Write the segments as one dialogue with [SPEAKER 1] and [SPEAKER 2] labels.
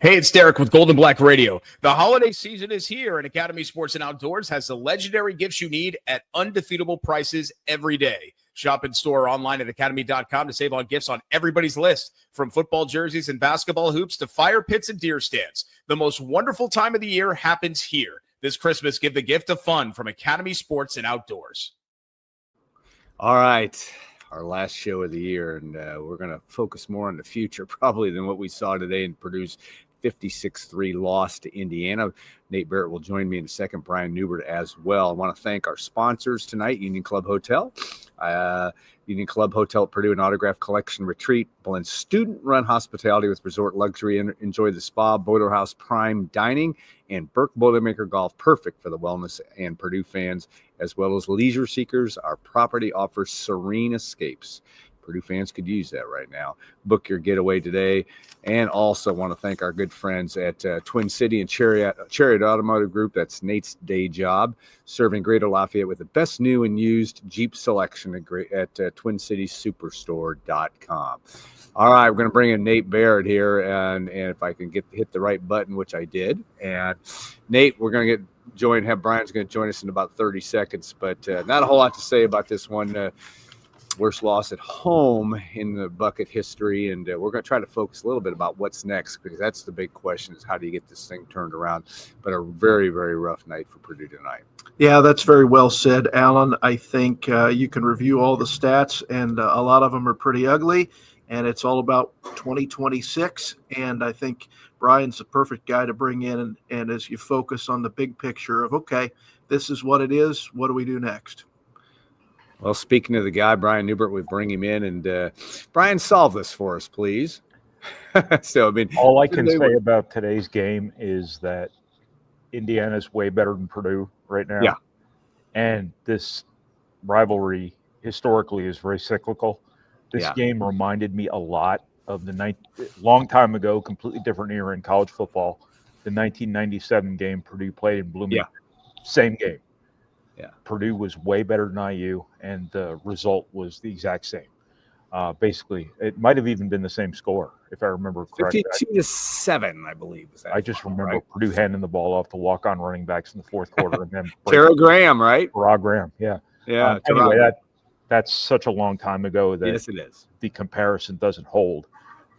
[SPEAKER 1] Hey, it's Derek with Golden Black Radio. The holiday season is here, and Academy Sports and Outdoors has the legendary gifts you need at undefeatable prices every day. Shop in store or online at academy.com to save on gifts on everybody's list, from football jerseys and basketball hoops to fire pits and deer stands. The most wonderful time of the year happens here. This Christmas, give the gift of fun from Academy Sports and Outdoors.
[SPEAKER 2] All right, our last show of the year, and we're going to focus more on the future probably than what we saw today in Purdue's 56-3 loss to Indiana. Nate Barrett will join me in a second, Brian Newbert as well. I want to thank our sponsors tonight, Union Club Hotel. Union Club Hotel at Purdue, an autograph collection retreat, blends student-run hospitality with resort luxury. And enjoy the spa, Boiler House Prime Dining, and Burke Boilermaker Golf, perfect for the wellness and Purdue fans, as well as leisure seekers. Our property offers serene escapes. Purdue fans could use that right now. Book your getaway today. And also want to thank our good friends at Twin City and Chariot Automotive Group. That's Nate's day job, serving Greater Lafayette with the best new and used Jeep selection at TwinCitySuperstore.com. All right, we're going to bring in Nate Barrett here, and if I can hit the right button, which I did. And Nate, we're going to have Brian's going to join us in about 30 seconds, but not a whole lot to say about this one. Worst loss at home in the Bucket history, and we're going to try to focus a little bit about what's next, because that's the big question, is how do you get this thing turned around. But a very, very rough night for Purdue tonight.
[SPEAKER 3] Yeah, that's very well said, Alan. I think you can review all the stats, and a lot of them are pretty ugly, and it's all about 2026, and I think Brian's the perfect guy to bring in, and as you focus on the big picture of, okay, this is what it is, what do we do next?
[SPEAKER 2] Well, speaking of the guy, Brian Newbert, we bring him in, and Brian, solve this for us, please. So, I mean,
[SPEAKER 4] all I can say about today's game is that Indiana's way better than Purdue right now.
[SPEAKER 2] Yeah.
[SPEAKER 4] And this rivalry historically is very cyclical. This game reminded me a lot of the long time ago, completely different era in college football, the 1997 game Purdue played in Bloomington. Yeah. Same game. Yeah, Purdue was way better than IU, and the result was the exact same. Basically, it might have even been the same score, if I remember correctly.
[SPEAKER 2] 52-7, I believe. Was that
[SPEAKER 4] I just remember right? Purdue handing the ball off to walk-on running backs in the fourth quarter, and then
[SPEAKER 2] Tara Graham, right?
[SPEAKER 4] Graham, yeah.
[SPEAKER 2] Yeah.
[SPEAKER 4] Anyway, that's such a long time ago that
[SPEAKER 2] yes, it is.
[SPEAKER 4] The comparison doesn't hold,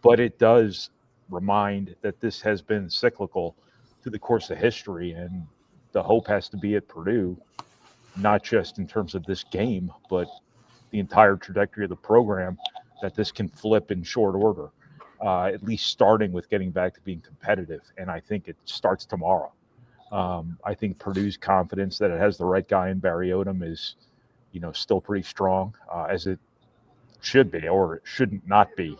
[SPEAKER 4] but it does remind that this has been cyclical through the course of history, and the hope has to be at Purdue. Not just in terms of this game, but the entire trajectory of the program, that this can flip in short order, at least starting with getting back to being competitive. And I think it starts tomorrow. I think Purdue's confidence that it has the right guy in Barry Odom is, still pretty strong, as it should be, or it shouldn't not be,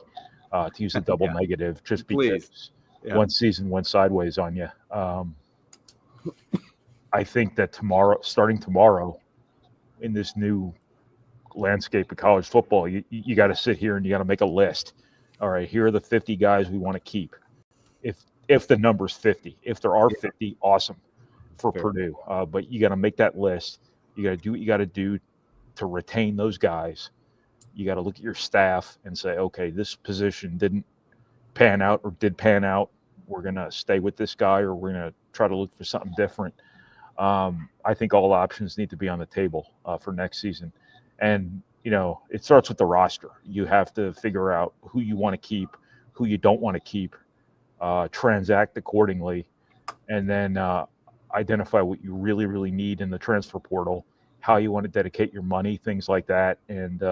[SPEAKER 4] to use a double negative, just because one season went sideways on you. I think that starting tomorrow, in this new landscape of college football, you got to sit here and you got to make a list. All right, here are the 50 guys we want to keep. If the number's 50, if there are 50, awesome for Purdue. But you got to make that list. You got to do what you got to do to retain those guys. You got to look at your staff and say, okay, this position didn't pan out or did pan out. We're going to stay with this guy, or we're going to try to look for something different. I think all options need to be on the table for next season. And, it starts with the roster. You have to figure out who you want to keep, who you don't want to keep, transact accordingly, and then identify what you really, really need in the transfer portal, how you want to dedicate your money, things like that. And,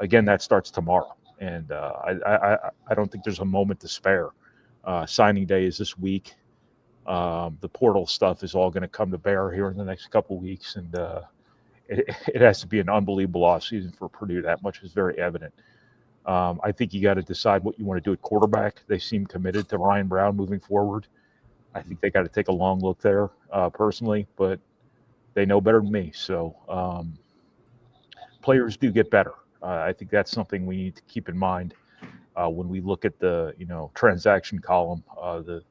[SPEAKER 4] again, that starts tomorrow. And I don't think there's a moment to spare. Signing day is this week. The portal stuff is all going to come to bear here in the next couple of weeks, and it has to be an unbelievable offseason for Purdue. That much is very evident. I think you got to decide what you want to do at quarterback. They seem committed to Ryan Brown moving forward. I think they got to take a long look there, personally, but they know better than me. So players do get better. I think that's something we need to keep in mind when we look at the transaction column, the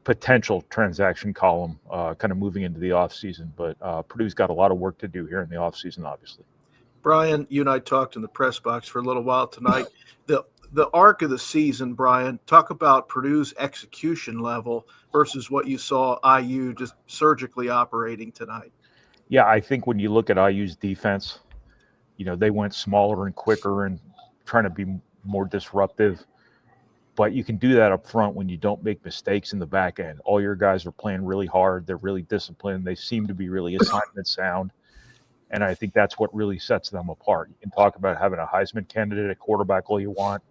[SPEAKER 4] potential transaction column kind of moving into the offseason. But Purdue's got a lot of work to do here in the offseason, obviously.
[SPEAKER 3] Brian, you and I talked in the press box for a little while tonight. the arc of the season, Brian, talk about Purdue's execution level versus what you saw IU just surgically operating tonight.
[SPEAKER 4] Yeah, I think when you look at IU's defense, they went smaller and quicker and trying to be more disruptive. But you can do that up front when you don't make mistakes in the back end. All your guys are playing really hard. They're really disciplined. They seem to be really assignment sound. And I think that's what really sets them apart. You can talk about having a Heisman candidate at quarterback all you want,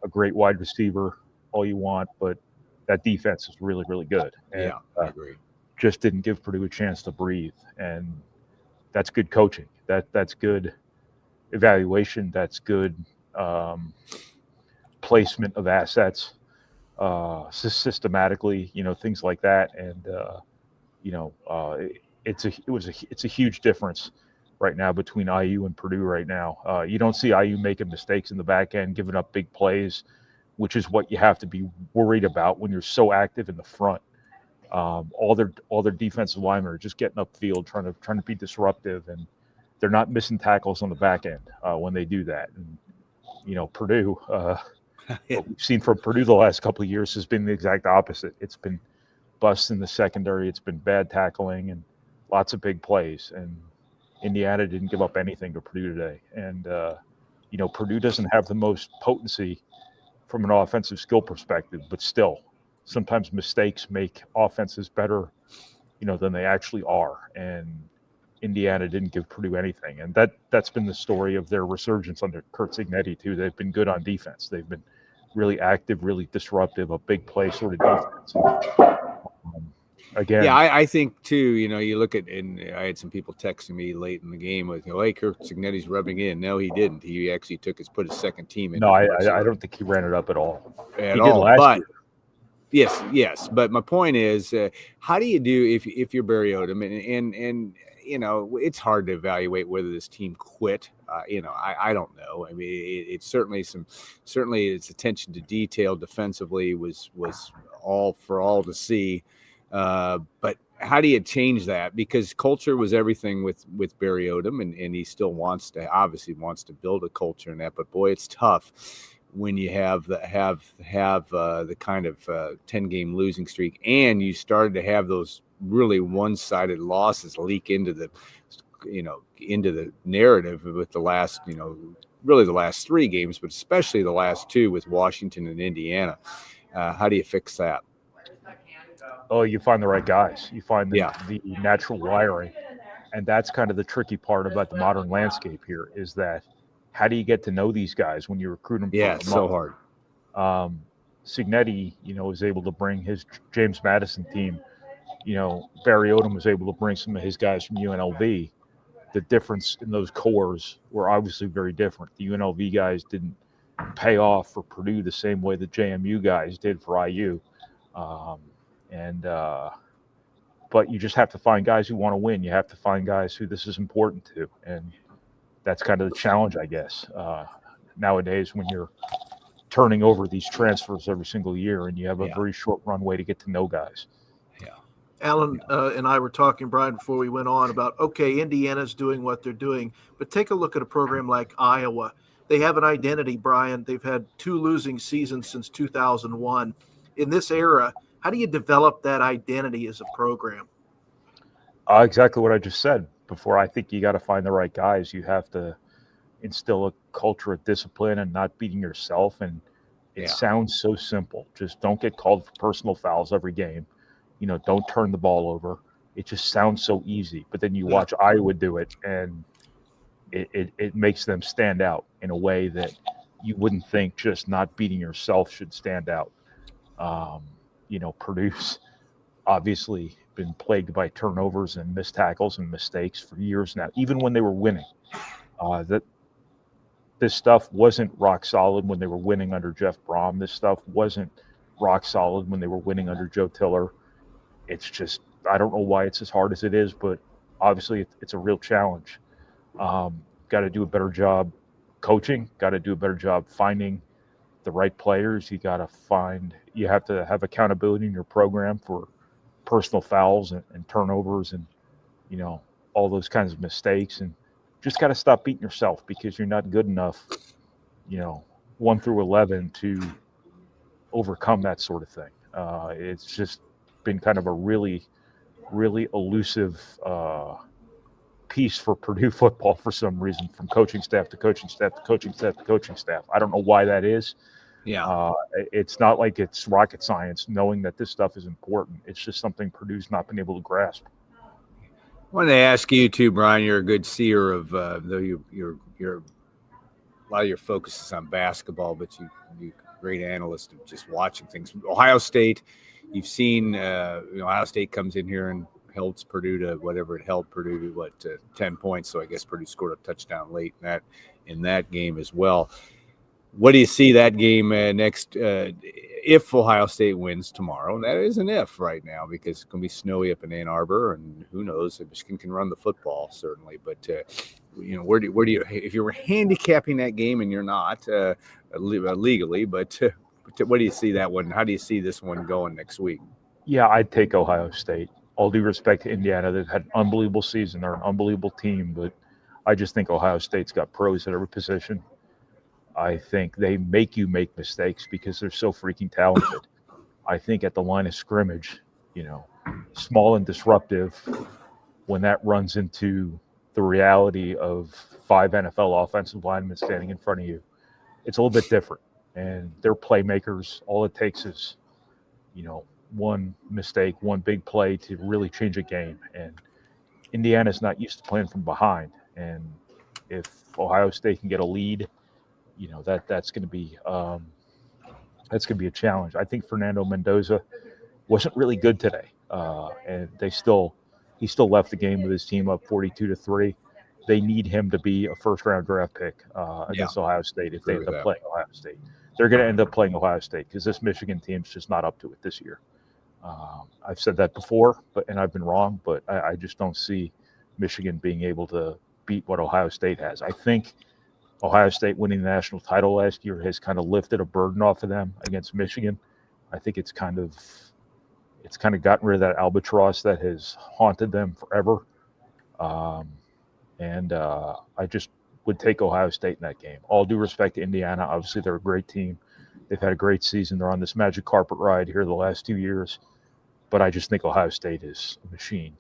[SPEAKER 4] a great wide receiver all you want, but that defense is really, really good. And,
[SPEAKER 2] I agree.
[SPEAKER 4] Just didn't give Purdue a chance to breathe. And that's good coaching. That's good evaluation. That's good placement of assets systematically, things like that. And, it's a huge difference right now between IU and Purdue right now. You don't see IU making mistakes in the back end, giving up big plays, which is what you have to be worried about when you're so active in the front. All their defensive linemen are just getting upfield, trying to be disruptive, and they're not missing tackles on the back end when they do that. And Purdue, what we've seen from Purdue the last couple of years has been the exact opposite. It's been busts in the secondary. It's been bad tackling and lots of big plays. And Indiana didn't give up anything to Purdue today. And Purdue doesn't have the most potency from an offensive skill perspective, but still, sometimes mistakes make offenses better, than they actually are. And Indiana didn't give Purdue anything. And that's been the story of their resurgence under Curt Cignetti, too. They've been good on defense. They've been really active, really disruptive, a big play sort of defense. Again.
[SPEAKER 2] Yeah, I think, too, you look at, and I had some people texting me late in the game with, hey, Curt Cignetti's rubbing in. No, he didn't. He actually put his second team in.
[SPEAKER 4] No, I don't think he ran it up at all.
[SPEAKER 2] He did last year. Yes. But my point is, how do you do if you're Barry Odom? And it's hard to evaluate whether this team quit. I don't know. I mean, it's certainly its attention to detail defensively was all to see. But how do you change that? Because culture was everything with Barry Odom, and he still wants to build a culture in that. But boy, it's tough when you have the kind of 10-game losing streak, and you started to have those really one-sided losses leak into the narrative with the last really the last 3 games, but especially the last 2 with Washington and Indiana. How do you fix that?
[SPEAKER 4] Oh, you find the right guys. You find the natural wiring. And that's kind of the tricky part about the modern landscape here is that how do you get to know these guys when you recruit them?
[SPEAKER 2] Yeah, it's so hard.
[SPEAKER 4] Cignetti, was able to bring his James Madison team. Barry Odom was able to bring some of his guys from UNLV. The difference in those cores were obviously very different. The UNLV guys didn't pay off for Purdue the same way the JMU guys did for IU. But you just have to find guys who want to win. You have to find guys who this is important to. And that's kind of the challenge, I guess, nowadays when you're turning over these transfers every single year and you have a very short runway to get to know guys.
[SPEAKER 2] Yeah.
[SPEAKER 3] Alan and I were talking, Brian, before we went on about, Indiana's doing what they're doing, but take a look at a program like Iowa. They have an identity, Brian. They've had 2 losing seasons since 2001. In this era, how do you develop that identity as a program?
[SPEAKER 4] Exactly what I just said before. I think you got to find the right guys. You have to instill a culture of discipline and not beating yourself. And it sounds so simple. Just don't get called for personal fouls every game. Don't turn the ball over. It just sounds so easy. But then you watch Iowa do it, and it makes them stand out in a way that you wouldn't think just not beating yourself should stand out. Purdue's obviously been plagued by turnovers and missed tackles and mistakes for years now, even when they were winning. This stuff wasn't rock solid when they were winning under Jeff Brom. This stuff wasn't rock solid when they were winning under Joe Tiller. It's just, I don't know why it's as hard as it is, but obviously it's a real challenge. Got to do a better job coaching, got to do a better job finding the right players. You have to have accountability in your program for personal fouls and turnovers and, all those kinds of mistakes. And just got to stop beating yourself because you're not good enough, 1 through 11 to overcome that sort of thing. It's just been kind of a really, really elusive piece for Purdue football for some reason, from coaching staff to coaching staff to coaching staff to coaching staff. I don't know why that is.
[SPEAKER 2] Yeah.
[SPEAKER 4] It's not like it's rocket science knowing that this stuff is important. It's just something Purdue's not been able to grasp.
[SPEAKER 2] I wanted to ask you too, Brian. You're a good seer of though you're a lot of your focus is on basketball, but you great analyst of just watching things. Ohio State, you've seen Ohio State comes in here and helps Purdue to whatever it held Purdue to 10 points. So I guess Purdue scored a touchdown late in that game as well. What do you see that game next if Ohio State wins tomorrow? And that is an if right now because it's going to be snowy up in Ann Arbor, and who knows, Michigan can run the football certainly. But where do you if you were handicapping that game, and you're not legally, but what do you see that one? How do you see this one going next week?
[SPEAKER 4] Yeah, I'd take Ohio State. All due respect to Indiana, they've had an unbelievable season. They're an unbelievable team, but I just think Ohio State's got pros at every position. I think they make you make mistakes because they're so freaking talented. I think at the line of scrimmage, small and disruptive, when that runs into the reality of 5 NFL offensive linemen standing in front of you, it's a little bit different. And they're playmakers. All it takes is, one mistake, one big play to really change a game. And Indiana's not used to playing from behind. And if Ohio State can get a lead, that's going to be a challenge. I think Fernando Mendoza wasn't really good today, and he still left the game with his team up 42-3. They need him to be a first-round draft pick against Ohio State if they end up playing Ohio State. They're going to end up playing Ohio State because this Michigan team's just not up to it this year. I've said that before, and I've been wrong, but I just don't see Michigan being able to beat what Ohio State has. I think Ohio State winning the national title last year has kind of lifted a burden off of them against Michigan. I think it's kind of gotten rid of that albatross that has haunted them forever. And I just would take Ohio State in that game. All due respect to Indiana, obviously they're a great team. They've had a great season. They're on this magic carpet ride here the last 2 years. But I just think Ohio State is a machine.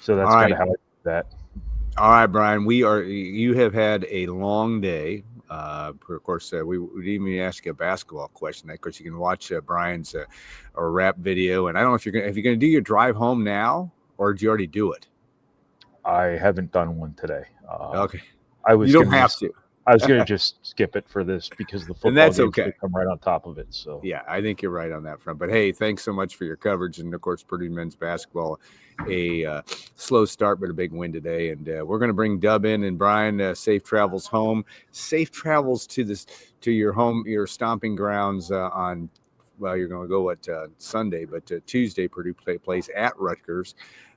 [SPEAKER 4] So that's kind of how I do that.
[SPEAKER 2] All right, Brian, you have had a long day. Of course, we didn't even ask you a basketball question. Of course, you can watch Brian's rap video. And I don't know if you're going to do your drive home now, or did you already do it?
[SPEAKER 4] I haven't done one today.
[SPEAKER 2] Okay.
[SPEAKER 4] You
[SPEAKER 2] don't have to.
[SPEAKER 4] I was going to just skip it for this because the football games okay. Come right on top of it. So
[SPEAKER 2] yeah, I think you're right on that front. But hey, thanks so much for your coverage, and of course, Purdue men's basketball, a slow start but a big win today. And we're going to bring Dub in, and Brian, safe travels home, safe travels to your home, your stomping grounds on. Well, you're going to go Sunday, but Tuesday Purdue plays at Rutgers.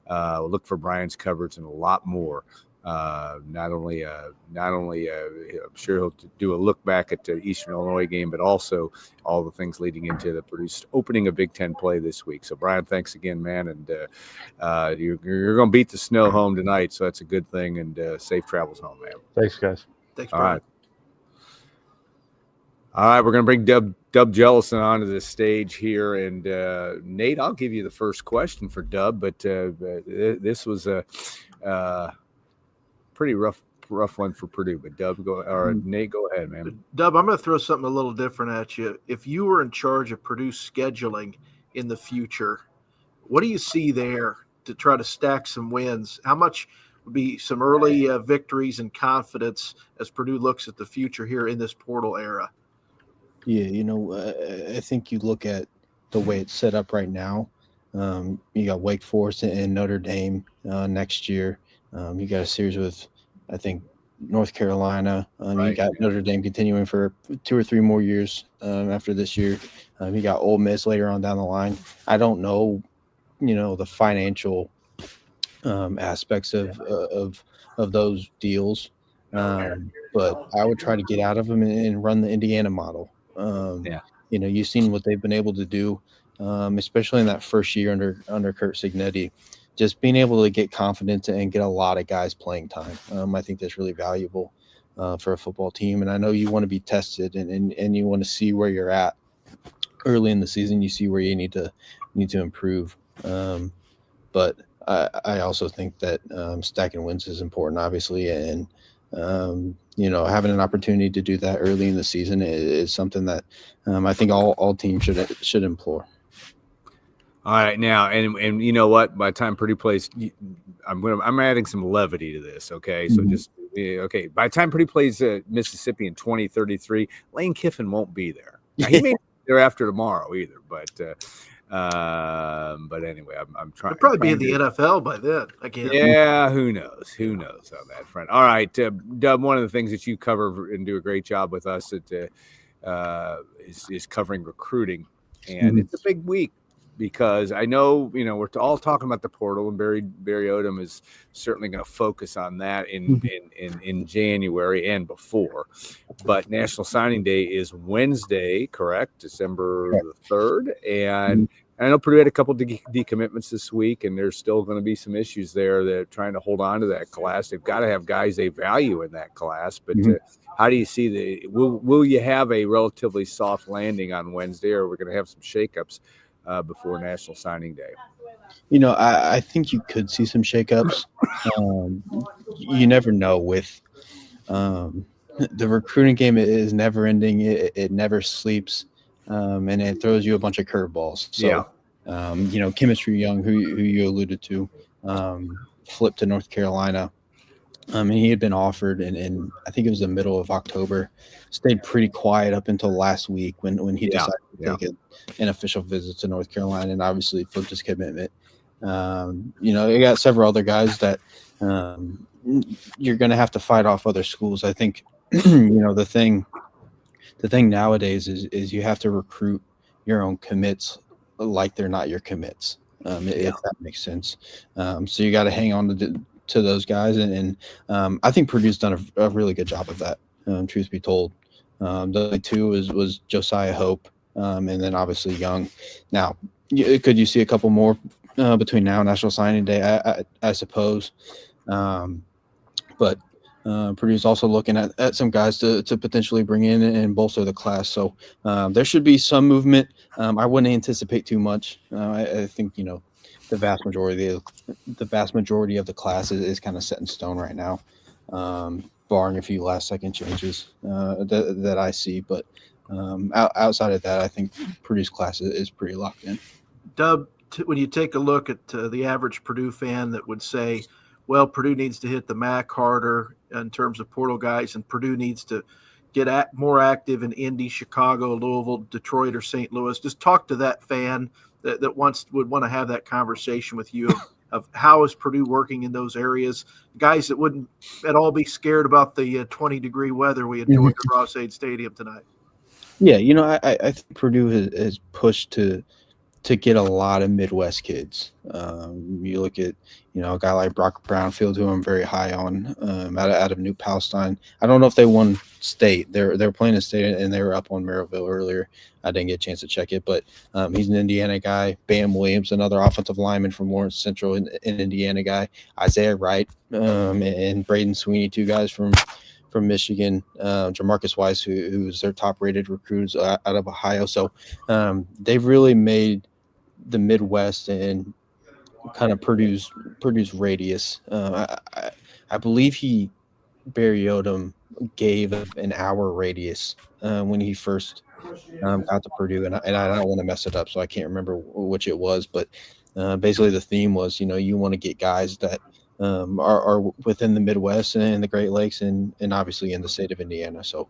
[SPEAKER 2] Look for Brian's coverage and a lot more. Not only I'm sure he'll do a look back at the Eastern Illinois game, but also all the things leading into the Purdue opening a Big Ten play this week. So Brian, thanks again, man. And you're going to beat the snow home tonight. So that's a good thing, and safe travels home, man.
[SPEAKER 4] Thanks, guys.
[SPEAKER 3] Thanks, Brian.
[SPEAKER 2] All right. We're going to bring Dub Jellison onto the stage here. And Nate, I'll give you the first question for Dub, but this was a pretty rough one for Purdue, but Nate, go ahead, man.
[SPEAKER 3] Dub, I'm going to throw something a little different at you. If you were in charge of Purdue scheduling in the future, what do you see there to try to stack some wins? How much would be some early victories and confidence as Purdue looks at the future here in this portal era?
[SPEAKER 5] Yeah, I think you look at the way it's set up right now. You got Wake Forest and Notre Dame next year. You got a series with, I think, North Carolina. You got Notre Dame continuing for 2 or 3 more years after this year. You got Ole Miss later on down the line. I don't know, the financial aspects of those deals, but I would try to get out of them and run the Indiana model. You've seen what they've been able to do, especially in that first year under Kurt Cignetti. Just being able to get confidence and get a lot of guys playing time. I think that's really valuable. for a football team. And I know you want to be tested and you want to see where you're at early in the season. You see where you need to improve. But I also think that stacking wins is important, obviously, and having an opportunity to do that early in the season is something that I think all teams should implore.
[SPEAKER 2] All right, now, and you know what? By the time Purdue plays, I'm adding some levity to this. Okay, so just okay. By the time Purdue plays Mississippi in 2033, Lane Kiffin won't be there. Now, he may not be there after tomorrow either, but anyway, I'm trying.
[SPEAKER 3] He'll probably be in the NFL by then again.
[SPEAKER 2] Yeah, who knows? Who knows on that front? All right, Dub. One of the things that you cover and do a great job with us is covering recruiting, and it's a big week. Because I know, we're all talking about the portal, and Barry Odom is certainly going to focus on that in January and before. But National Signing Day is Wednesday, correct? December the 3rd. And I know Purdue had a couple of decommitments this week, and there's still going to be some issues there. They're trying to hold on to that class. They've got to have guys they value in that class. But how do you see will you have a relatively soft landing on Wednesday, or are we going to have some shakeups before National Signing Day?
[SPEAKER 5] I think you could see some shakeups. You never know with the recruiting game. It is never ending. It never sleeps, and it throws you a bunch of curveballs. So, Chemistry Young, who you alluded to, flipped to North Carolina. And he had been offered, and I think it was the middle of October. Stayed pretty quiet up until last week when he decided to take an official visit to North Carolina, and obviously flipped his commitment. You got several other guys that you're going to have to fight off other schools. I think the thing nowadays is you have to recruit your own commits like they're not your commits, if that makes sense. So you got to hang on to those guys, and I think Purdue's done a really good job of that. Truth be told, the two was Josiah Hope, and then obviously Young. Now, could you see a couple more between now and National Signing Day? I suppose, but Purdue's also looking at some guys to potentially bring in and bolster the class. So there should be some movement. I wouldn't anticipate too much. I think the vast majority of the class is kind of set in stone right now, barring a few last second changes that I see. But outside of that, I think Purdue's class is pretty locked in.
[SPEAKER 3] Dub, when you take a look at the average Purdue fan that would say, well, Purdue needs to hit the MAC harder in terms of portal guys, and Purdue needs to get more active in Indy, Chicago, Louisville, Detroit, or St. Louis. Just talk to that fan that would want to have that conversation with you of how is Purdue working in those areas. Guys that wouldn't at all be scared about the 20-degree weather we enjoyed at Ross-Ade Stadium tonight.
[SPEAKER 5] Yeah, I think Purdue has pushed to get a lot of Midwest kids. You look at, a guy like Brock Brownfield, who I'm very high on, out of New Palestine. I don't know if they won state. They're playing in state, and they were up on Merrillville earlier. I didn't get a chance to check it, but he's an Indiana guy. Bam Williams, another offensive lineman from Lawrence Central, an Indiana guy. Isaiah Wright and Braden Sweeney, two guys from Michigan. Jamarcus Weiss, who's their top-rated recruits out of Ohio. So they've really made the Midwest and kind of Purdue's radius. I believe Barry Odom gave an hour radius when he first got to Purdue, and I don't want to mess it up, so I can't remember which it was, but basically the theme was, you want to get guys that are within the Midwest and the Great Lakes and obviously in the state of Indiana. So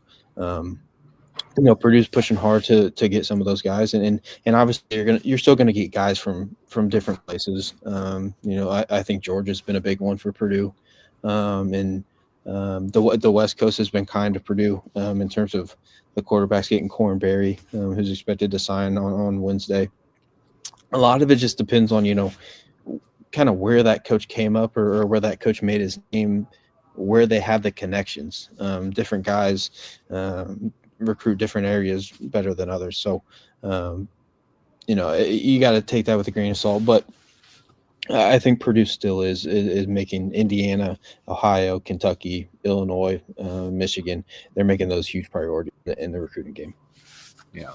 [SPEAKER 5] Purdue's pushing hard to get some of those guys, and obviously you're still gonna get guys from different places. I think Georgia's been a big one for Purdue, and the West Coast has been kind to Purdue in terms of the quarterbacks getting Cornberry, who's expected to sign on Wednesday. A lot of it just depends on kind of where that coach came up or where that coach made his name, where they have the connections. Different guys recruit different areas better than others. So, you got to take that with a grain of salt. But I think Purdue still is making Indiana, Ohio, Kentucky, Illinois, Michigan. They're making those huge priorities in the recruiting game.
[SPEAKER 2] Yeah.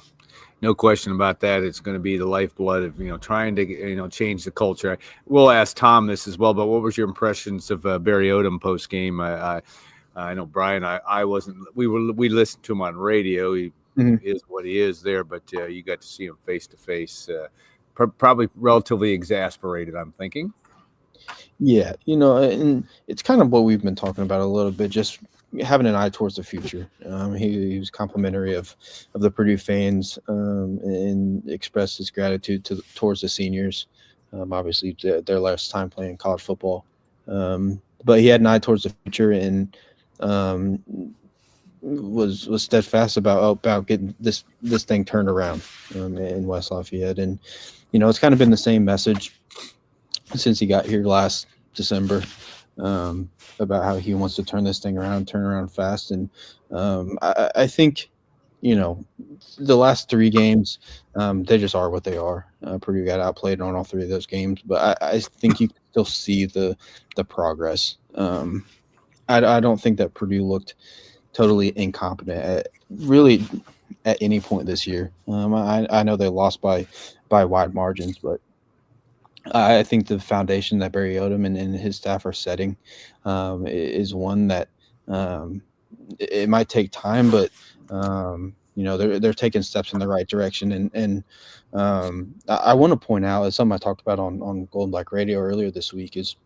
[SPEAKER 2] No question about that. It's going to be the lifeblood of, trying to, change the culture. We'll ask Tom this as well, but what was your impressions of Barry Odom post game? I know Brian, I wasn't, we listened to him on radio. He is what he is there, but you got to see him face to face, probably relatively exasperated, I'm thinking.
[SPEAKER 5] Yeah. And it's kind of what we've been talking about a little bit, just having an eye towards the future. He was complimentary of the Purdue fans and expressed his gratitude towards the seniors. Obviously, their last time playing college football. But he had an eye towards the future and was steadfast about getting this thing turned around in West Lafayette. And, it's kind of been the same message since he got here last December. About how he wants to turn this thing around, turn around fast. And I think, the last 3 games, they just are what they are. Purdue got outplayed on all 3 of those games, but I think you can still see the progress. I don't think that Purdue looked totally incompetent at any point this year. I know they lost by wide margins, but I think the foundation that Barry Odom and his staff are setting is one that it might take time, but they're taking steps in the right direction. And I want to point out, as something I talked about on Golden Black Radio earlier this week, is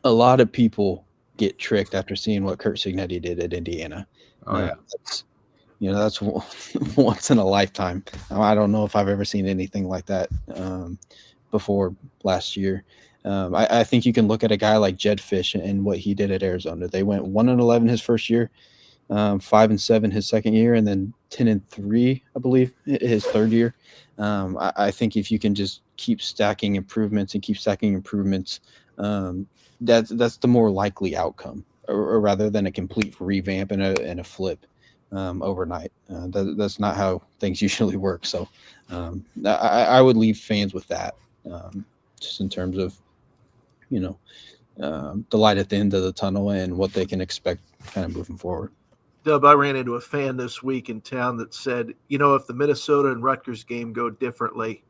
[SPEAKER 5] a lot of people get tricked after seeing what Curt Cignetti did at Indiana.
[SPEAKER 2] Oh yeah.
[SPEAKER 5] That's once in a lifetime. I don't know if I've ever seen anything like that before last year. I think you can look at a guy like Jed Fish and what he did at Arizona. They went 1-11 his first year, 5-7 his second year, and then 10-3, I believe, his third year. I think if you can just keep stacking improvements, that's the more likely outcome, or rather than a complete revamp and a flip overnight. That's not how things usually work. So I would leave fans with that, just in terms of, the light at the end of the tunnel and what they can expect kind of moving forward.
[SPEAKER 3] Dub, I ran into a fan this week in town that said, if the Minnesota and Rutgers game go differently,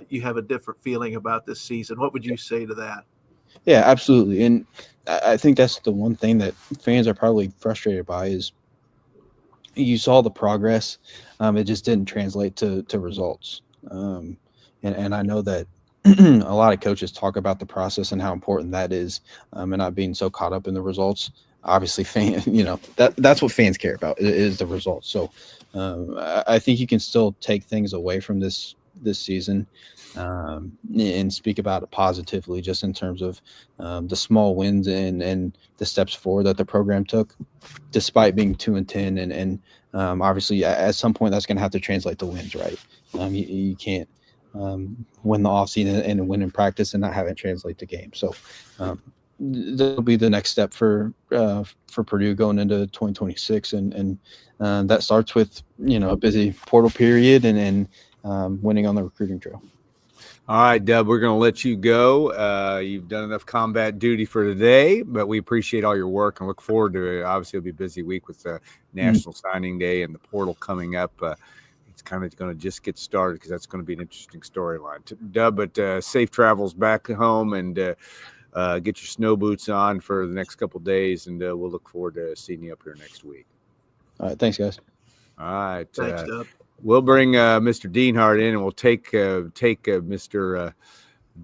[SPEAKER 3] you have a different feeling about this season. What would you say to that?
[SPEAKER 5] Yeah, absolutely. And I think that's the one thing that fans are probably frustrated by is you saw the progress. It just didn't translate to results. And I know that a lot of coaches talk about the process and how important that is, and not being so caught up in the results. Obviously, that's what fans care about is the results. So I think you can still take things away from this season and speak about it positively, just in terms of the small wins and the steps forward that the program took, despite being 2-10. And obviously, at some point, that's going to have to translate to wins, right? You can't win the offseason and win in practice and not have it translate to games. So that'll be the next step for Purdue going into 2026, and that starts with a busy portal period and winning on the recruiting trail.
[SPEAKER 2] All right, Dub, we're going to let you go. You've done enough combat duty for today, but we appreciate all your work and look forward to it. Obviously, it'll be a busy week with National Signing Day and the portal coming up. It's kind of going to just get started because that's going to be an interesting storyline. Dub, but safe travels back home and get your snow boots on for the next couple of days, and we'll look forward to seeing you up here next week.
[SPEAKER 5] All right, thanks, guys.
[SPEAKER 2] All right.
[SPEAKER 3] Thanks, Dub.
[SPEAKER 2] We'll bring Mr. Dienhart in, and we'll take Mr.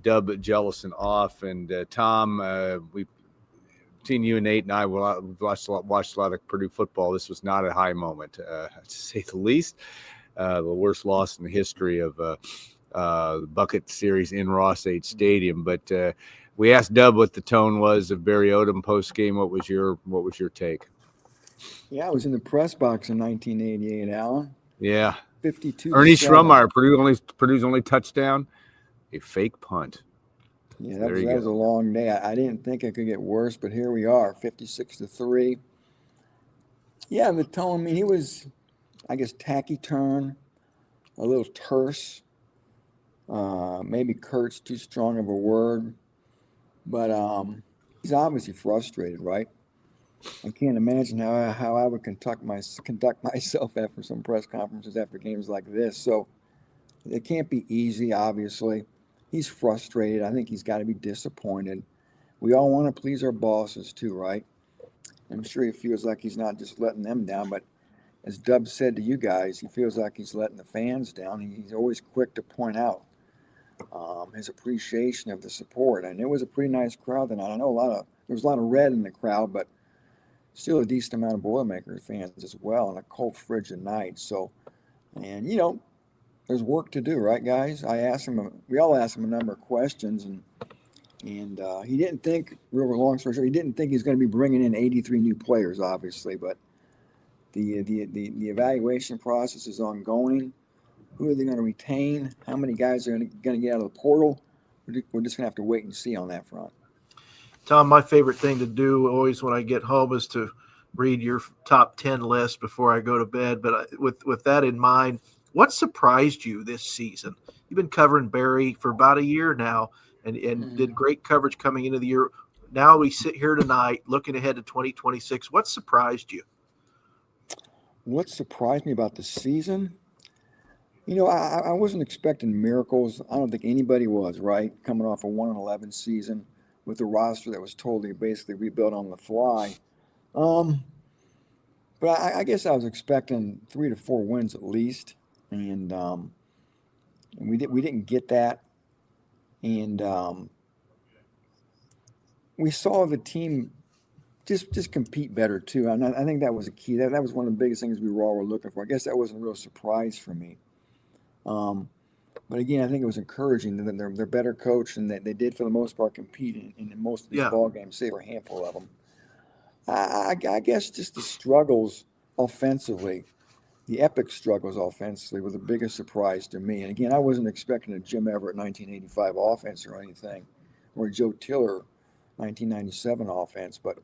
[SPEAKER 2] Dub Jellison off. And Tom, we've seen you and Nate and I. We've watched a lot of Purdue football. This was not a high moment, to say the least. The worst loss in the history of the Bucket Series in Ross-Ade Stadium. But we asked Dub what the tone was of Barry Odom post game. What was your take?
[SPEAKER 6] Yeah, I was in the press box in 1988, Alan.
[SPEAKER 2] Yeah.
[SPEAKER 6] 52.
[SPEAKER 2] Ernie Schrumeyer, Purdue's only touchdown, a fake punt.
[SPEAKER 6] Yeah, that was a long day. I didn't think it could get worse, but here we are, 56-3. Yeah, the tone, I mean, he was, I guess, tacky turn, a little terse. Maybe Kurt's too strong of a word, but he's obviously frustrated, right? I can't imagine how I would conduct myself after some press conferences after games like this. So it can't be easy, obviously. He's frustrated. I think he's got to be disappointed. We all want to please our bosses too, right? I'm sure he feels like he's not just letting them down, but as Dub said to you guys, he feels like he's letting the fans down. He's always quick to point out his appreciation of the support. And it was a pretty nice crowd tonight. I know there was a lot of red in the crowd, but still a decent amount of Boilermakers fans as well on a cold, frigid night. So, and there's work to do, right, guys? We all asked him a number of questions, and he didn't think, real long story short, he didn't think he's going to be bringing in 83 new players, obviously, but the evaluation process is ongoing. Who are they going to retain? How many guys are going to get out of the portal? We're just going to have to wait and see on that front.
[SPEAKER 3] Tom, my favorite thing to do always when I get home is to read your top 10 list before I go to bed. But with that in mind, what surprised you this season? You've been covering Barry for about a year now and did great coverage coming into the year. Now we sit here tonight looking ahead to 2026. What surprised you?
[SPEAKER 6] What surprised me about the season? I wasn't expecting miracles. I don't think anybody was, right? Coming off a 1-11 season with a roster that was totally basically rebuilt on the fly. But I guess I was expecting 3 to 4 wins at least. And we didn't get that. And we saw the team just compete better too. And I think that was a key. That was one of the biggest things we all were looking for. I guess that wasn't a real surprise for me. But again, I think it was encouraging that they're better coached and that they did, for the most part, compete in most of these ball games, save for a handful of them. I guess just the struggles offensively, the epic struggles offensively, were the biggest surprise to me. And again, I wasn't expecting a Jim Everett 1985 offense or anything, or a Joe Tiller 1997 offense, but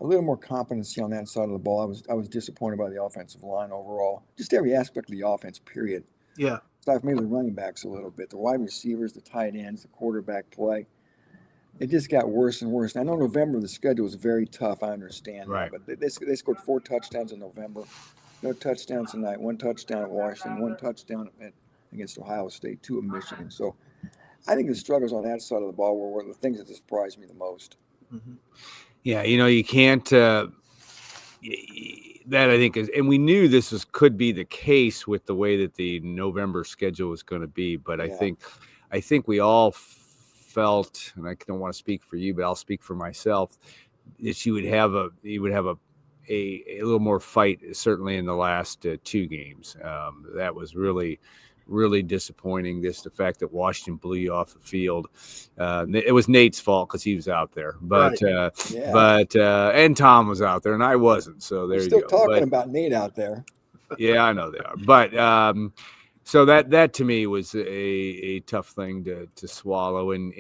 [SPEAKER 6] a little more competency on that side of the ball. I was disappointed by the offensive line overall, just every aspect of the offense, period.
[SPEAKER 3] Yeah.
[SPEAKER 6] Aside from maybe the running backs a little bit, the wide receivers, the tight ends, the quarterback play. It just got worse and worse. And I know November, the schedule was very tough. I understand that. But they scored 4 touchdowns in November. No touchdowns tonight. 1 touchdown at Washington, 1 touchdown against Ohio State, 2 at Michigan. So I think the struggles on that side of the ball were the things that surprised me the most.
[SPEAKER 2] Mm-hmm. Yeah, you can't that I think is, and we knew this could be the case with the way that the November schedule was going to be. But I think we all felt, and I don't want to speak for you, but I'll speak for myself, that you would have a little more fight, certainly in the last 2 games. That was really disappointing. Just the fact that Washington blew you off the field. It was Nate's fault because he was out there, but and Tom was out there and I wasn't. So there you go.
[SPEAKER 6] Still talking about Nate out there.
[SPEAKER 2] Yeah, I know they are, but so that to me was a tough thing to swallow. And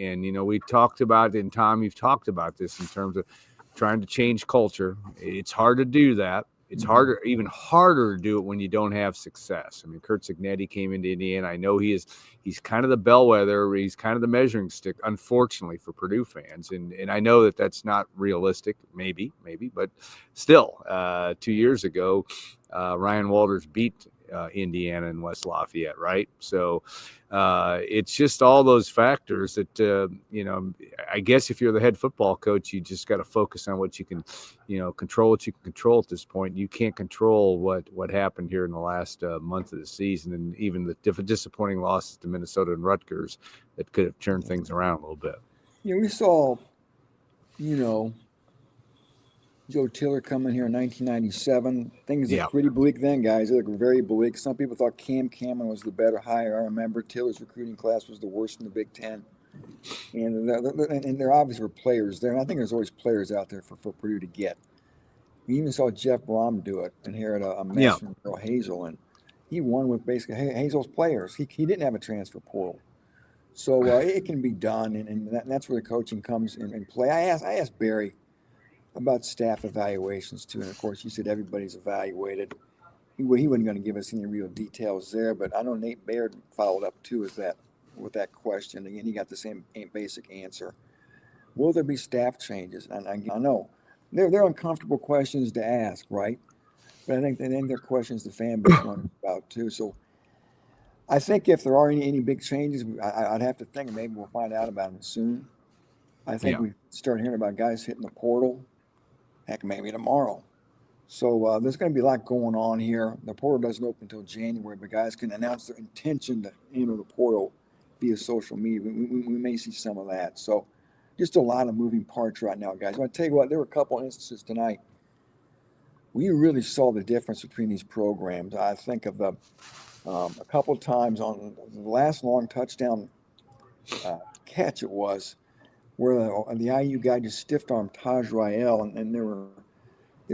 [SPEAKER 2] we talked about it, and Tom, you've talked about this in terms of trying to change culture. It's hard to do that. It's even harder to do it when you don't have success. I mean, Curt Cignetti came into Indiana. I know he's kind of the bellwether. He's kind of the measuring stick, unfortunately, for Purdue fans. And I know that that's not realistic, maybe, but still, 2 years ago, Ryan Walters beat Indiana and West Lafayette, right? So it's just all those factors that, I guess if you're the head football coach, you just got to focus on what you can, control what you can control at this point. You can't control what happened here in the last month of the season, and even the disappointing losses to Minnesota and Rutgers that could have turned things around a little bit.
[SPEAKER 6] Yeah, we saw, Joe Tiller coming here in 1997. Things looked pretty bleak then, guys. They looked very bleak. Some people thought Cam Cameron was the better hire. I remember Tiller's recruiting class was the worst in the Big Ten. And there obviously were players there. And I think there's always players out there for Purdue to get. We even saw Jeff Blom do it and here at a match from Earl Hazel. And he won with basically Hazel's players. He didn't have a transfer portal. So it can be done. And that's where the coaching comes in play. I asked Barry about staff evaluations too, and of course you said everybody's evaluated. He wasn't going to give us any real details there, but I know Nate Baird followed up too. Is that with that question. Again, he got the same basic answer. Will there be staff changes? And I know they're uncomfortable questions to ask, right? But I think they're questions the fan base wonders about too. So I think if there are any big changes, I'd have to think, and maybe we'll find out about them soon. I think we start hearing about guys hitting the portal, heck, maybe tomorrow. So there's going to be a lot going on here. The portal doesn't open until January, but guys can announce their intention to enter the portal via social media. We may see some of that. So just a lot of moving parts right now, guys. I want to tell you what, there were a couple instances tonight. We really saw the difference between these programs. I think of a couple of times on the last long touchdown catch it was, where the IU guy just stiff-armed Taj Rael, and there were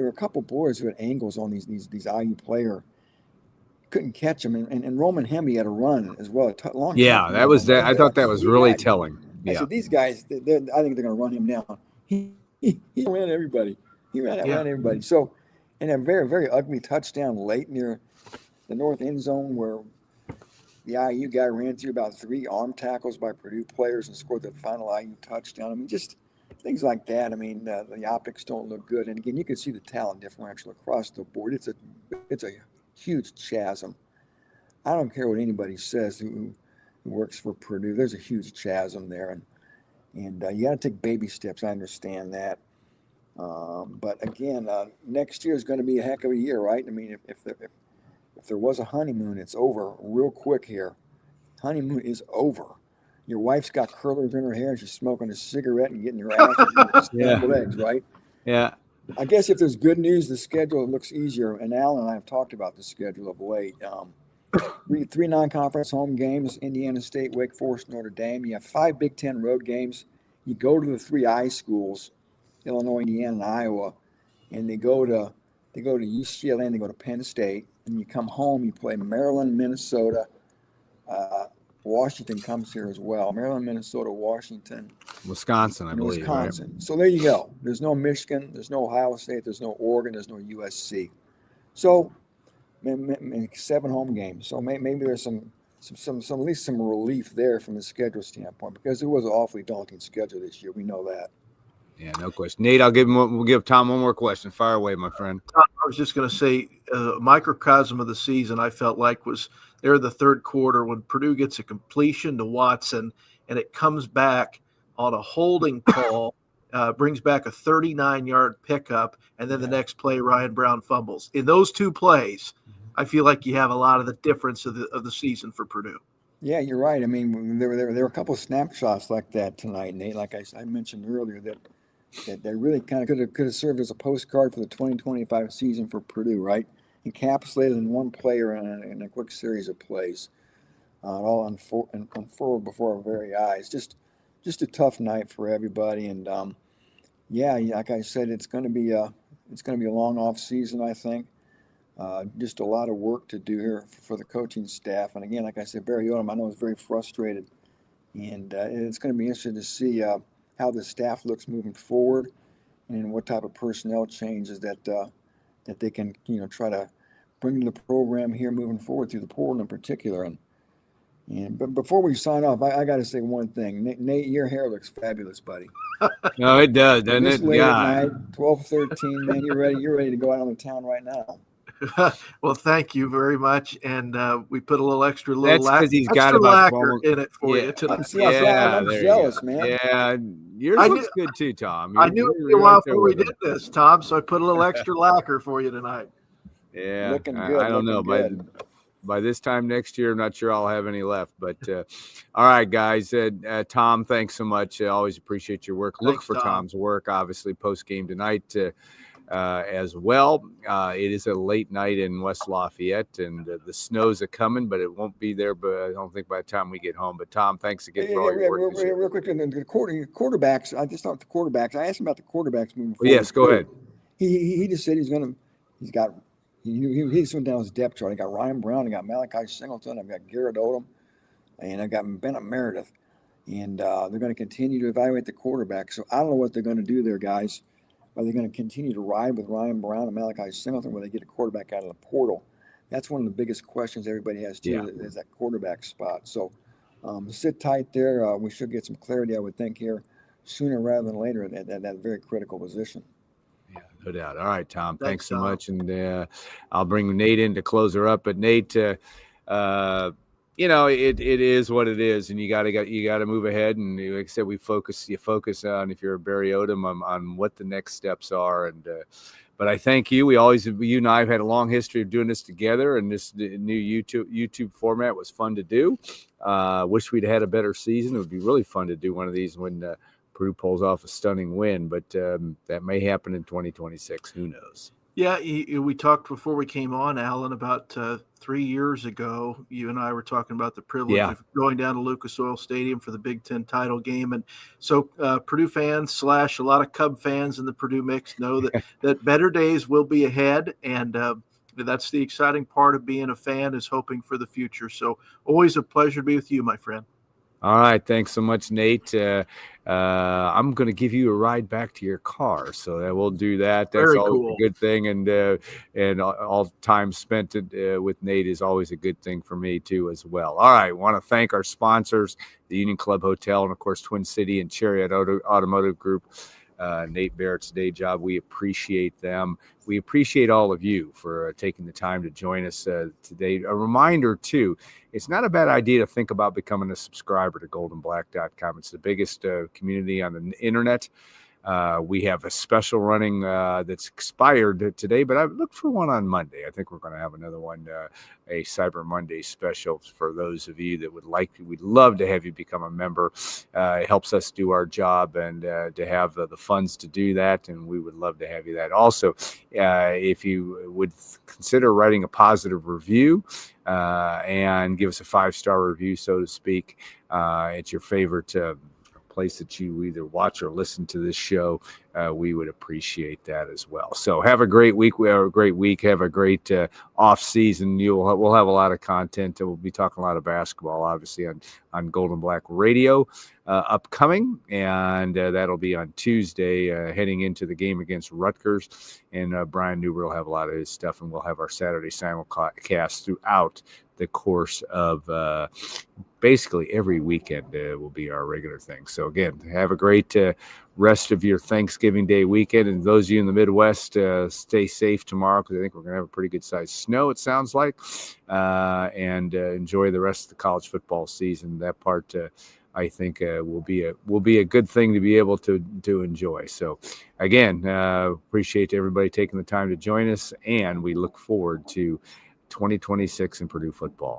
[SPEAKER 6] a couple boys who had angles on these IU player. Couldn't catch him, and Roman Hemby had a run as well. Long
[SPEAKER 2] that was that. I thought that was really telling.
[SPEAKER 6] I said, these guys, I think they're going to run him down. He ran everybody. He ran everybody. So, and a very, very ugly touchdown late near the north end zone where the IU guy ran through about 3 arm tackles by Purdue players and scored the final IU touchdown. I mean, just things like that. I mean, the optics don't look good. And again, you can see the talent differential across the board. It's a huge chasm. I don't care what anybody says who works for Purdue. There's a huge chasm there, and you got to take baby steps. I understand that. But again, next year is going to be a heck of a year, right? I mean, if there was a honeymoon, it's over real quick here. Honeymoon is over. Your wife's got curlers in her hair and she's smoking a cigarette and getting her ass scrambled eggs, right?
[SPEAKER 2] Yeah.
[SPEAKER 6] I guess if there's good news, the schedule looks easier. And Alan and I have talked about the schedule of late. 3 non-conference home games: Indiana State, Wake Forest, Notre Dame. You have 5 Big Ten road games. You go to the 3 I schools, Illinois, Indiana, and Iowa, and they go to UCLA and they go to Penn State. And you come home, you play Maryland, Minnesota. Washington comes here as well. Maryland, Minnesota, Washington.
[SPEAKER 2] Wisconsin, I believe.
[SPEAKER 6] Wisconsin.
[SPEAKER 2] Right?
[SPEAKER 6] So there you go. There's no Michigan. There's no Ohio State. There's no Oregon. There's no USC. So 7 home games. So maybe there's some at least some relief there from the schedule standpoint, because it was an awfully daunting schedule this year. We know that.
[SPEAKER 2] Yeah, no question. Nate, we'll give Tom one more question. Fire away, my friend.
[SPEAKER 3] I was just going to say, microcosm of the season, I felt like, was there in the third quarter when Purdue gets a completion to Watson and it comes back on a holding call, brings back a 39-yard pickup, and then the next play Ryan Brown fumbles. In those 2 plays, I feel like you have a lot of the difference of the season for Purdue.
[SPEAKER 6] Yeah, you're right. I mean, there were a couple of snapshots like that tonight, Nate. Like I mentioned earlier, that really kind of could have served as a postcard for the 2025 season for Purdue, right? Encapsulated in one player in a quick series of plays, all unfold before our very eyes. Just a tough night for everybody, and like I said, it's going to be a long off season, I think. Just a lot of work to do here for the coaching staff, and again, like I said, Barry Odom, I know, is very frustrated, and it's going to be interesting to see how the staff looks moving forward, and what type of personnel changes that they can try to bring to the program here moving forward through the portal in particular. But before we sign off, I got to say one thing. Nate, your hair looks fabulous, buddy.
[SPEAKER 2] No, it does, doesn't it?
[SPEAKER 6] Late at night, 12:13, man, you're ready to go out on the town right now.
[SPEAKER 3] Well, thank you very much, and we put a little extra
[SPEAKER 2] That's because he's got
[SPEAKER 3] lacquer in it for you tonight.
[SPEAKER 6] I'm jealous, man.
[SPEAKER 2] Yeah, yours looks good too, Tom.
[SPEAKER 3] I knew it a while before we did this, Tom, so I put a little extra lacquer for you tonight.
[SPEAKER 2] Yeah,
[SPEAKER 6] looking good.
[SPEAKER 2] I don't know. By this time next year, I'm not sure I'll have any left. But all right, guys. Tom, thanks so much. I always appreciate your work. Look for Tom's work, obviously, post game tonight. As well. It is a late night in West Lafayette, and the snows are coming, but it won't be there. But I don't think by the time we get home. But Tom, thanks again for all your work.
[SPEAKER 6] Real quick, the quarterbacks. I just thought the quarterbacks. I asked him about the quarterbacks moving forward.
[SPEAKER 2] Yes, go ahead.
[SPEAKER 6] He just said he just went down his depth chart. I got Ryan Brown, I got Malachi Singleton, I've got Garrett Odom, and I've got Bennett Meredith, and they're going to continue to evaluate the quarterback. So I don't know what they're going to do there, guys. Are they going to continue to ride with Ryan Brown and Malachi Singleton when they get a quarterback out of the portal? That's one of the biggest questions everybody has too, is that quarterback spot. So Sit tight there. We should get some clarity, I would think, here sooner rather than later at that very critical position.
[SPEAKER 2] Yeah, no doubt. All right, Tom. Thanks so
[SPEAKER 3] Tom.
[SPEAKER 2] much. And I'll bring Nate in to close her up. But Nate, it is what it is, and you got to move ahead. And like I said, you focus on, if you're a Barry Odom, on what the next steps are. And but I thank you. You and I have had a long history of doing this together, and this new YouTube format was fun to do. Wish we'd had a better season. It would be really fun to do one of these when Purdue pulls off a stunning win, but that may happen in 2026. Who knows?
[SPEAKER 3] Yeah, we talked before we came on, Alan, about 3 years ago. You and I were talking about the privilege of going down to Lucas Oil Stadium for the Big Ten title game. And so Purdue fans / a lot of Cub fans in the Purdue mix know that better days will be ahead. And that's the exciting part of being a fan, is hoping for the future. So always a pleasure to be with you, my friend.
[SPEAKER 2] All right. Thanks so much, Nate. I'm going to give you a ride back to your car, so that we'll do that. That's
[SPEAKER 3] Very
[SPEAKER 2] always
[SPEAKER 3] cool.
[SPEAKER 2] a good thing. And all time spent with Nate is always a good thing for me too, as well. All right. I want to thank our sponsors, the Union Club Hotel, and of course, Twin City and Chariot Automotive Group. Nate Barrett's day job. We appreciate them. We appreciate all of you for taking the time to join us today. A reminder, too, it's not a bad idea to think about becoming a subscriber to goldenblack.com. It's the biggest community on the internet. We have a special running that's expired today, but I look for one on Monday. I think we're going to have another one, a Cyber Monday special for those of you that we'd love to have you become a member. It helps us do our job and to have the funds to do that, and we would love to have you that. Also, if you would consider writing a positive review and give us a 5-star review, so to speak, it's your favorite place that you either watch or listen to this show, we would appreciate that as well. So have a great week. We have a great week. Have a great off season. We'll have a lot of content. We'll be talking a lot of basketball, obviously, on Golden Black Radio upcoming, and that'll be on Tuesday, heading into the game against Rutgers. And Brian Newber will have a lot of his stuff, and we'll have our Saturday simulcast throughout the course of basically every weekend will be our regular thing. So again, have a great rest of your Thanksgiving Day weekend. And those of you in the Midwest, stay safe tomorrow, because I think we're going to have a pretty good sized snow, it sounds like, and enjoy the rest of the college football season. That part, I think, will be a good thing to be able to enjoy. So again, appreciate everybody taking the time to join us, and we look forward to 2026 in Purdue football.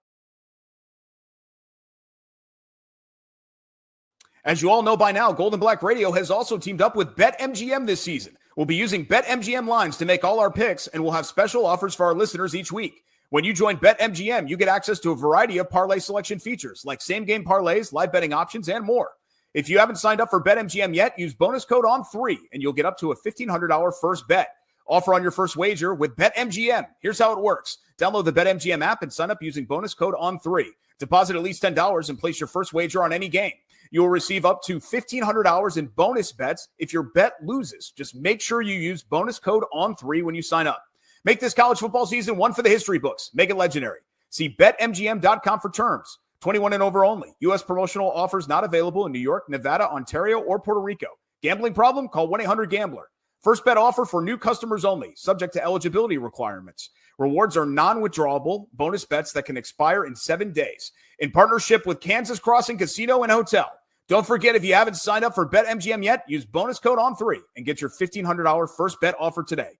[SPEAKER 1] As you all know by now, Golden Black Radio has also teamed up with BetMGM this season. We'll be using BetMGM lines to make all our picks, and we'll have special offers for our listeners each week. When you join BetMGM, you get access to a variety of parlay selection features like same-game parlays, live betting options, and more. If you haven't signed up for BetMGM yet, use bonus code ON3, and you'll get up to a $1,500 first bet. Offer on your first wager with BetMGM. Here's how it works. Download the BetMGM app and sign up using bonus code ON3. Deposit at least $10 and place your first wager on any game. You will receive up to $1,500 in bonus bets if your bet loses. Just make sure you use bonus code ON3 when you sign up. Make this college football season one for the history books. Make it legendary. See BetMGM.com for terms. 21 and over only. U.S. promotional offers not available in New York, Nevada, Ontario, or Puerto Rico. Gambling problem? Call 1-800-GAMBLER. First bet offer for new customers only, subject to eligibility requirements. Rewards are non-withdrawable bonus bets that can expire in 7 days. In partnership with Kansas Crossing Casino and Hotel. Don't forget, if you haven't signed up for BetMGM yet, use bonus code ON3 and get your $1,500 first bet offer today.